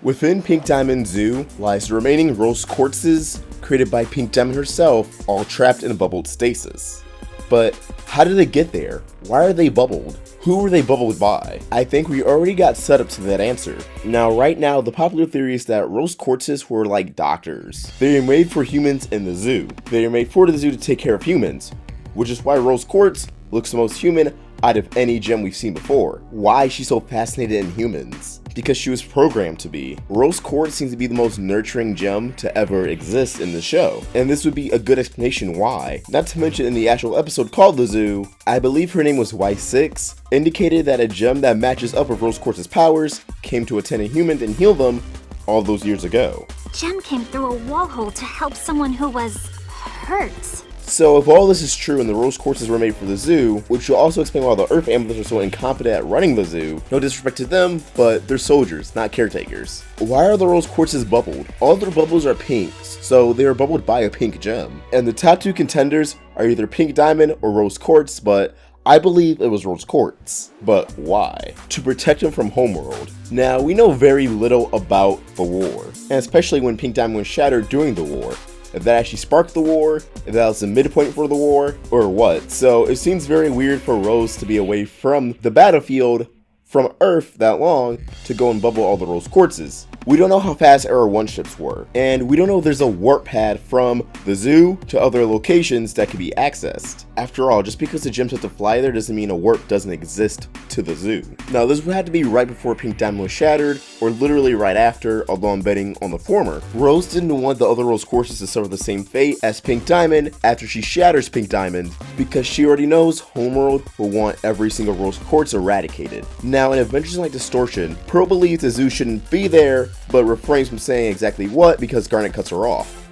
Within Pink Diamond Zoo lies the remaining rose quartzes created by Pink Diamond herself, all trapped in a bubbled stasis. But how did they get there? Why are they bubbled? Who were they bubbled by? I think we already got set up to that answer. Right now, the popular theory is that rose quartzes were like doctors. They are made for humans in the zoo. They are made for the zoo to take care of humans, which is why rose quartz looks the most human out of any gem we've seen before. Why is she so fascinated in humans? Because she was programmed to be. Rose quartz seems to be the most nurturing gem to ever exist in the show, and this would be a good explanation why. Not to mention in the actual episode called The Zoo, I believe her name was Y6, indicated that a gem that matches up with rose quartz's powers came to attend a human and heal them all those years ago. Gem came through a wall hole to help someone who was hurt. So if all this is true and the rose quartzes were made for the zoo, which will also explain why the Earth Ambulance are so incompetent at running the zoo, no disrespect to them, but they're soldiers, not caretakers. Why are the rose quartzes bubbled? All their bubbles are pinks, so they are bubbled by a pink gem. And the top two contenders are either Pink Diamond or Rose Quartz, but I believe it was Rose Quartz. But why? To protect him from Homeworld. Now, we know very little about the war, and especially when Pink Diamond was shattered during the war. If that actually sparked the war, if that was the midpoint for the war, or what. So it seems very weird for Rose to be away from the battlefield, from Earth that long, to go and bubble all the rose quartzes. We don't know how fast Era 1 ships were, and we don't know if there's a warp pad from the zoo to other locations that could be accessed. After all, just because the gems have to fly there doesn't mean a warp doesn't exist to the zoo. Now, this would have to be right before Pink Diamond was shattered, or literally right after, although I'm betting on the former. Rose didn't want the other rose quartzes to suffer the same fate as Pink Diamond after she shatters Pink Diamond, because she already knows Homeworld will want every single rose quartz eradicated. Now, in Adventures Like Distortion, Pearl believes the zoo shouldn't be there, but refrains from saying exactly what because Garnet cuts her off.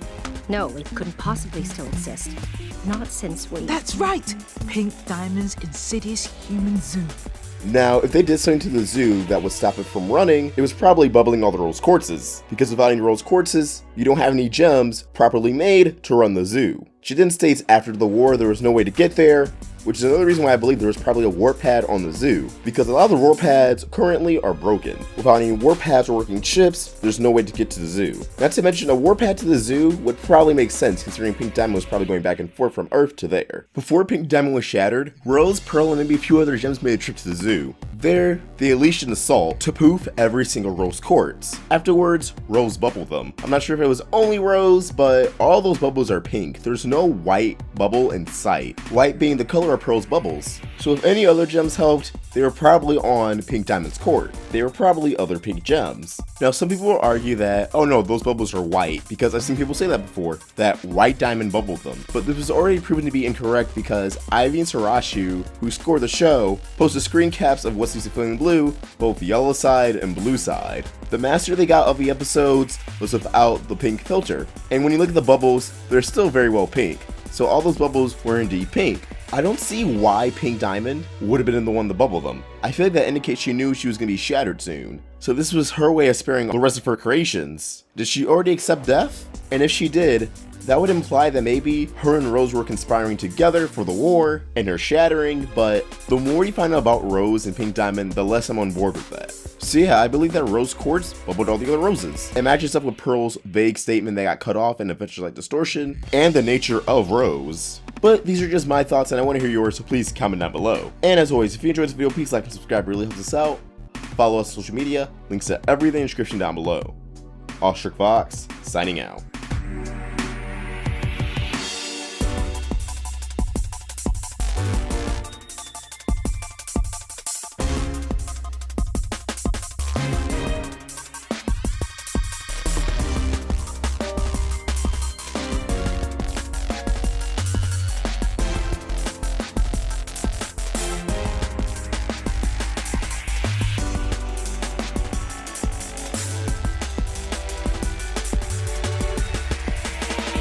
No, it couldn't possibly still exist. Not since we... That's right! Pink Diamond's insidious human zoo. Now, if they did something to the zoo that would stop it from running, it was probably bubbling all the rose quartzes. Because without any rose quartzes, you don't have any gems properly made to run the zoo. She then states after the war there was no way to get there, which is another reason why I believe there was probably a warp pad on the zoo, because a lot of the warp pads currently are broken. Without any warp pads or working ships, there's no way to get to the zoo. Not to mention, a warp pad to the zoo would probably make sense considering Pink Diamond was probably going back and forth from Earth to there. Before Pink Diamond was shattered, Rose, Pearl, and maybe a few other gems made a trip to the zoo. There, they unleashed an assault to poof every single rose quartz. Afterwards, Rose bubbled them. I'm not sure if it was only Rose, but all those bubbles are pink. There's no white bubble in sight. White being the color of Pearl's bubbles. So if any other gems helped, they were probably on Pink Diamond's court. They were probably other pink gems. Now, some people will argue that, oh no, those bubbles are white, because I've seen people say that before, that White Diamond bubbled them. But this was already proven to be incorrect because Ivy and Sarashu, who scored the show, posted screen caps of What's Lucy Feeling Blue, both yellow side and blue side. The master they got of the episodes was without the pink filter. And when you look at the bubbles, they're still very well pink. So all those bubbles were indeed pink. I don't see why Pink Diamond would have been the one to bubble them. I feel like that indicates she knew she was going to be shattered soon. So this was her way of sparing the rest of her creations. Did she already accept death? And if she did, that would imply that maybe her and Rose were conspiring together for the war and her shattering, but the more we find out about Rose and Pink Diamond, the less I'm on board with that. So yeah, I believe that Rose Quartz bubbled all the other roses. It matches up with Pearl's vague statement that got cut off in Adventures Like Distortion and the nature of Rose. But these are just my thoughts and I want to hear yours, so please comment down below. And as always, if you enjoyed this video, please like and subscribe, it really helps us out. Follow us on social media, links to everything in the description down below. All Fox, signing out.